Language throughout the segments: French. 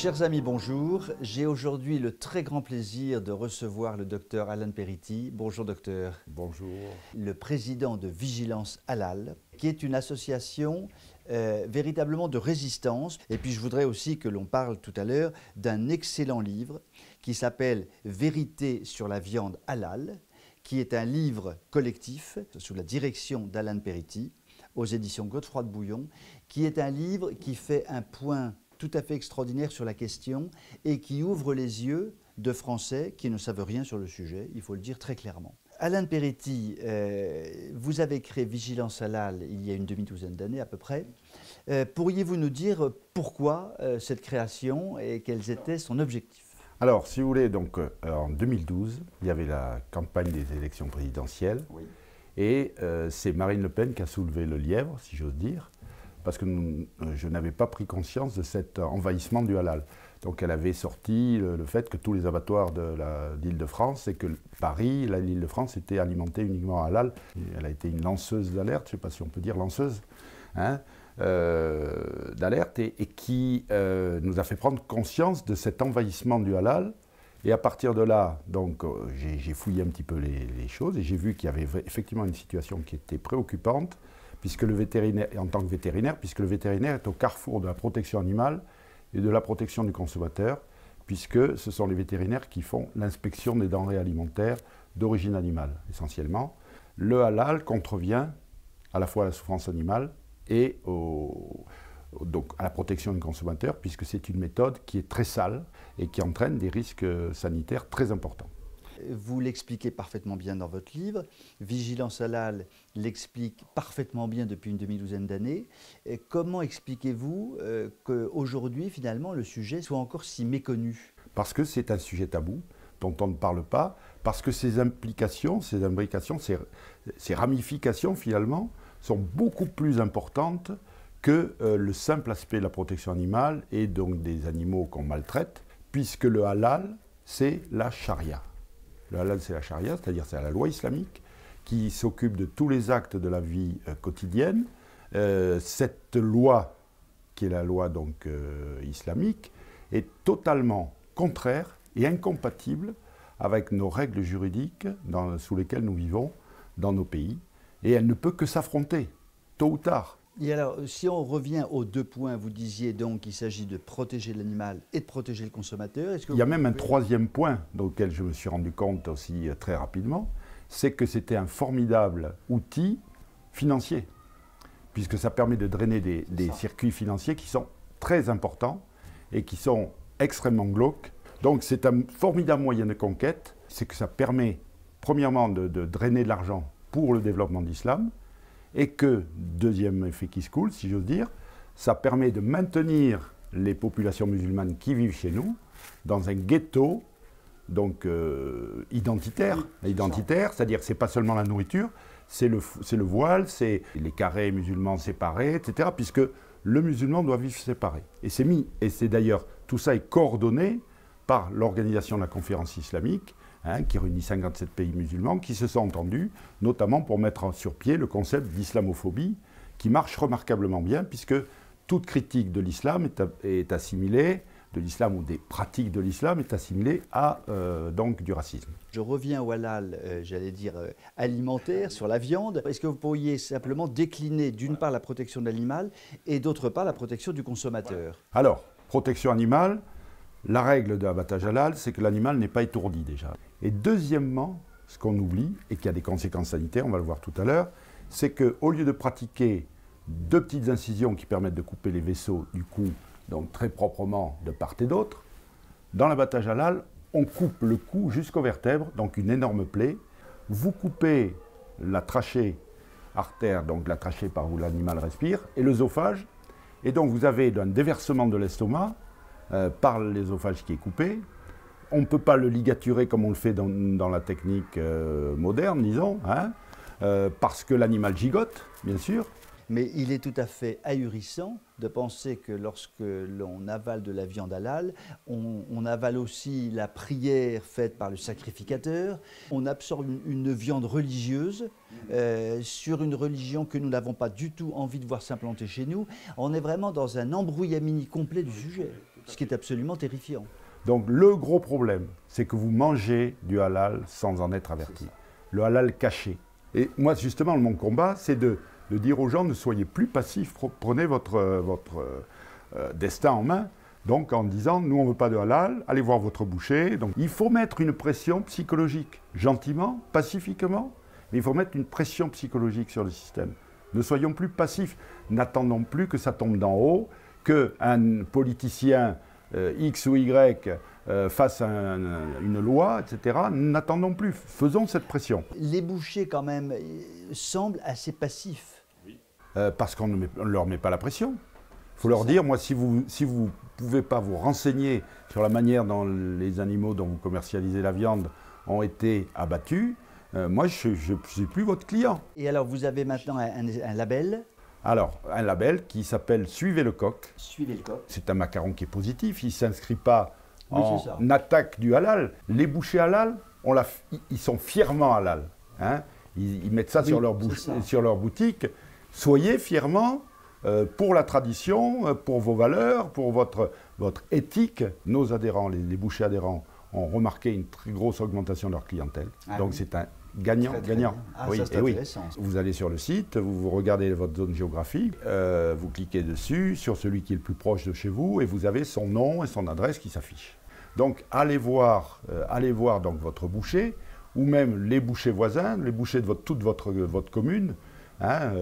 Chers amis, bonjour. J'ai aujourd'hui le très grand plaisir de recevoir le docteur Alan Periti. Bonjour docteur. Bonjour. Le président de Vigilance Halal, qui est une association véritablement de résistance. Et puis je voudrais aussi que l'on parle tout à l'heure d'un excellent livre qui s'appelle Vérité sur la viande halal, qui est un livre collectif sous la direction d'Alan Periti aux éditions Godefroy de Bouillon, qui est un livre qui fait un point tout à fait extraordinaire sur la question et qui ouvre les yeux de Français qui ne savent rien sur le sujet, il faut le dire très clairement. Alan Periti, vous avez créé Vigilance Halal il y a une demi-douzaine d'années à peu près. Pourriez-vous nous dire pourquoi cette création et quels étaient son objectif? Alors, si vous voulez, donc, en 2012, il y avait la campagne des élections présidentielles. Oui. Et c'est Marine Le Pen qui a soulevé le lièvre, si j'ose dire, parce que je n'avais pas pris conscience de cet envahissement du halal. Donc elle avait sorti le fait que tous les abattoirs de l'Île-de-France et que Paris, l'Île-de-France, était alimenté uniquement en halal. Et elle a été une lanceuse d'alerte, je ne sais pas si on peut dire lanceuse, hein, d'alerte, et qui nous a fait prendre conscience de cet envahissement du halal. Et à partir de là, donc, j'ai fouillé un petit peu les choses et j'ai vu qu'il y avait effectivement une situation qui était préoccupante, puisque le vétérinaire, en tant que vétérinaire, puisque le vétérinaire est au carrefour de la protection animale et de la protection du consommateur, puisque ce sont les vétérinaires qui font l'inspection des denrées alimentaires d'origine animale, essentiellement. Le halal contrevient à la fois à la souffrance animale et donc à la protection du consommateur, puisque c'est une méthode qui est très sale et qui entraîne des risques sanitaires très importants. Vous l'expliquez parfaitement bien dans votre livre. Vigilance Halal l'explique parfaitement bien depuis une demi-douzaine d'années. Comment expliquez-vous qu'aujourd'hui, finalement, le sujet soit encore si méconnu? Parce que c'est un sujet tabou dont on ne parle pas, parce que ses implications, ses ramifications, finalement, sont beaucoup plus importantes que le simple aspect de la protection animale et donc des animaux qu'on maltraite, puisque le halal, c'est la charia. Le halal, c'est la charia, c'est-à-dire c'est la loi islamique qui s'occupe de tous les actes de la vie quotidienne. Cette loi, qui est la loi donc, islamique, est totalement contraire et incompatible avec nos règles juridiques sous lesquelles nous vivons dans nos pays. Et elle ne peut que s'affronter, tôt ou tard. Et alors, si on revient aux deux points, vous disiez donc qu'il s'agit de protéger l'animal et de protéger le consommateur. Il y a même un troisième point auquel je me suis rendu compte aussi très rapidement, c'est que c'était un formidable outil financier, puisque ça permet de drainer des circuits financiers qui sont très importants et qui sont extrêmement glauques. Donc c'est un formidable moyen de conquête, c'est que ça permet premièrement de drainer de l'argent pour le développement de l'islam, et que, deuxième effet qui se coule, si j'ose dire, ça permet de maintenir les populations musulmanes qui vivent chez nous dans un ghetto donc, identitaire, c'est-à-dire que ce n'est pas seulement la nourriture, c'est le voile, c'est les carrés musulmans séparés, etc., puisque le musulman doit vivre séparé. Et c'est d'ailleurs, tout ça est coordonné par l'organisation de la conférence islamique, qui réunit 57 pays musulmans, qui se sont entendus, notamment pour mettre sur pied le concept d'islamophobie, qui marche remarquablement bien, puisque toute critique de l'islam est assimilée, de l'islam ou des pratiques de l'islam, est assimilée à donc du racisme. Je reviens au halal, j'allais dire alimentaire, sur la viande. Est-ce que vous pourriez simplement décliner d'une part la protection de l'animal et d'autre part la protection du consommateur? Alors, protection animale, la règle de l'abattage halal, c'est que l'animal n'est pas étourdi déjà. Et deuxièmement, ce qu'on oublie, et qui a des conséquences sanitaires, on va le voir tout à l'heure, c'est qu'au lieu de pratiquer deux petites incisions qui permettent de couper les vaisseaux du cou, donc très proprement de part et d'autre, dans l'abattage halal, on coupe le cou jusqu'aux vertèbres, donc une énorme plaie. Vous coupez la trachée artère, donc la trachée par où l'animal respire, et l'œsophage, et donc vous avez un déversement de l'estomac par l'œsophage qui est coupé. On ne peut pas le ligaturer comme on le fait dans la technique moderne, disons, parce que l'animal gigote, bien sûr. Mais il est tout à fait ahurissant de penser que lorsque l'on avale de la viande halal, on avale aussi la prière faite par le sacrificateur, on absorbe une viande religieuse sur une religion que nous n'avons pas du tout envie de voir s'implanter chez nous. On est vraiment dans un embrouillamini complet du sujet. ce qui est absolument terrifiant. Donc le gros problème, c'est que vous mangez du halal sans en être averti. Le halal caché. Et moi, justement, mon combat, c'est de dire aux gens, ne soyez plus passifs, prenez votre destin en main. Donc en disant, nous on ne veut pas de halal, allez voir votre boucher. Donc il faut mettre une pression psychologique, gentiment, pacifiquement, mais il faut mettre une pression psychologique sur le système. Ne soyons plus passifs, n'attendons plus que ça tombe d'en haut, qu'un politicien X ou Y fasse une loi, etc. N'attendons plus, faisons cette pression. Les bouchers quand même semblent assez passifs. Parce qu'on ne leur met pas la pression. Il faut leur dire, moi, si vous ne pouvez pas vous renseigner sur la manière dont les animaux dont vous commercialisez la viande ont été abattus, moi, je ne suis plus votre client. Et alors, vous avez maintenant un label? Alors, un label qui s'appelle Suivez le coq. Suivez le coq. C'est un macaron qui est positif, il ne s'inscrit pas en attaque du halal. Les bouchers halal, ils sont fièrement halal. Hein. Ils mettent ça, sur leur boutique. Soyez fièrement... pour la tradition, pour vos valeurs, pour votre éthique. Nos adhérents, les bouchers adhérents, ont remarqué une très grosse augmentation de leur clientèle. Donc c'est un gagnant-gagnant. Oui, ça, oui. Vous allez sur le site, vous regardez votre zone géographique, vous cliquez dessus, sur celui qui est le plus proche de chez vous, et vous avez son nom et son adresse qui s'affichent. Donc allez voir donc, votre boucher, ou même les bouchers voisins, les bouchers de toute votre commune, hein,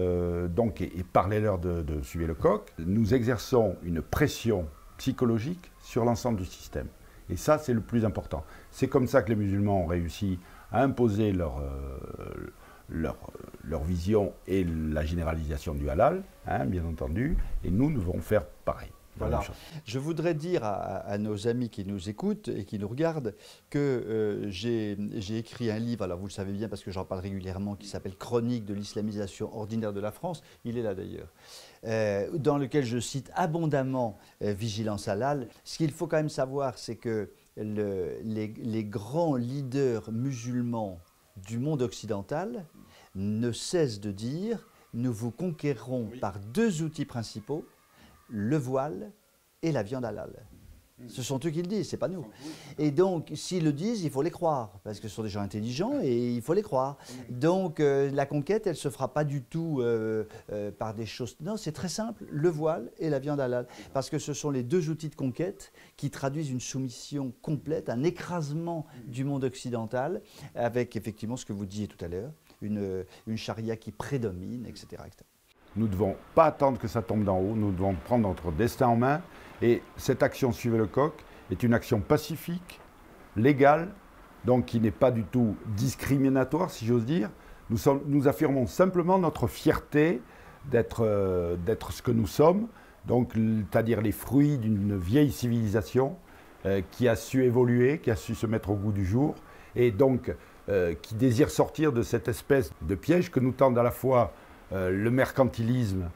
donc, et parlez-leur de Suivez le coq. Nous exerçons une pression psychologique sur l'ensemble du système. Et ça, c'est le plus important. C'est comme ça que les musulmans ont réussi à imposer leur vision et la généralisation du halal, hein, bien entendu. Et nous devons faire pareil. Voilà. Je voudrais dire à nos amis qui nous écoutent et qui nous regardent que j'ai écrit un livre, alors vous le savez bien parce que j'en parle régulièrement, qui s'appelle Chronique de l'islamisation ordinaire de la France, il est là d'ailleurs, dans lequel je cite abondamment Vigilance Halal. Ce qu'il faut quand même savoir, c'est que les grands leaders musulmans du monde occidental ne cessent de dire « nous vous conquérons par deux outils principaux », le voile et la viande halal. Ce sont eux qui le disent, ce n'est pas nous. Et donc, s'ils le disent, il faut les croire, parce que ce sont des gens intelligents et il faut les croire. Donc, la conquête, elle ne se fera pas du tout par des choses... Non, c'est très simple, le voile et la viande halal, parce que ce sont les deux outils de conquête qui traduisent une soumission complète, un écrasement du monde occidental, avec effectivement ce que vous disiez tout à l'heure, une charia qui prédomine, etc. etc. Nous ne devons pas attendre que ça tombe d'en haut, nous devons prendre notre destin en main. Et cette action Suivez le coq est une action pacifique, légale, donc qui n'est pas du tout discriminatoire, si j'ose dire. Nous affirmons simplement notre fierté d'être ce que nous sommes, donc c'est-à-dire les fruits d'une vieille civilisation qui a su évoluer, qui a su se mettre au goût du jour, et donc qui désire sortir de cette espèce de piège que nous tendent à la fois le mercantilisme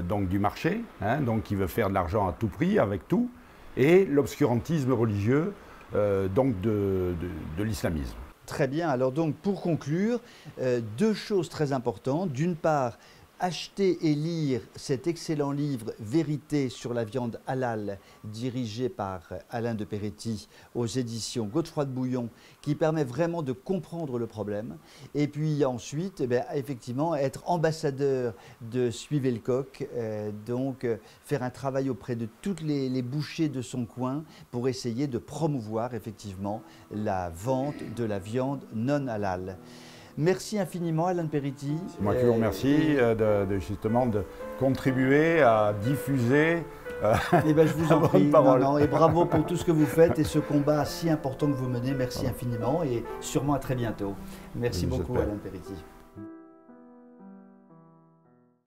donc du marché, hein, donc qui veut faire de l'argent à tout prix, avec tout, et l'obscurantisme religieux donc de l'islamisme. Très bien, alors donc pour conclure, deux choses très importantes. D'une part, acheter et lire cet excellent livre « Vérité sur la viande halal » dirigé par Alain de Peretti aux éditions Godefroy de Bouillon, qui permet vraiment de comprendre le problème. Et puis ensuite, effectivement, être ambassadeur de Suivez le coq, donc faire un travail auprès de tous les bouchers de son coin pour essayer de promouvoir effectivement la vente de la viande non halal. Merci infiniment Alain de Peretti. Moi qui vous remercie justement de contribuer à diffuser je vous en prie. Non, et bravo pour tout ce que vous faites et ce combat si important que vous menez. Merci infiniment et sûrement à très bientôt. Merci beaucoup Alain de Peretti.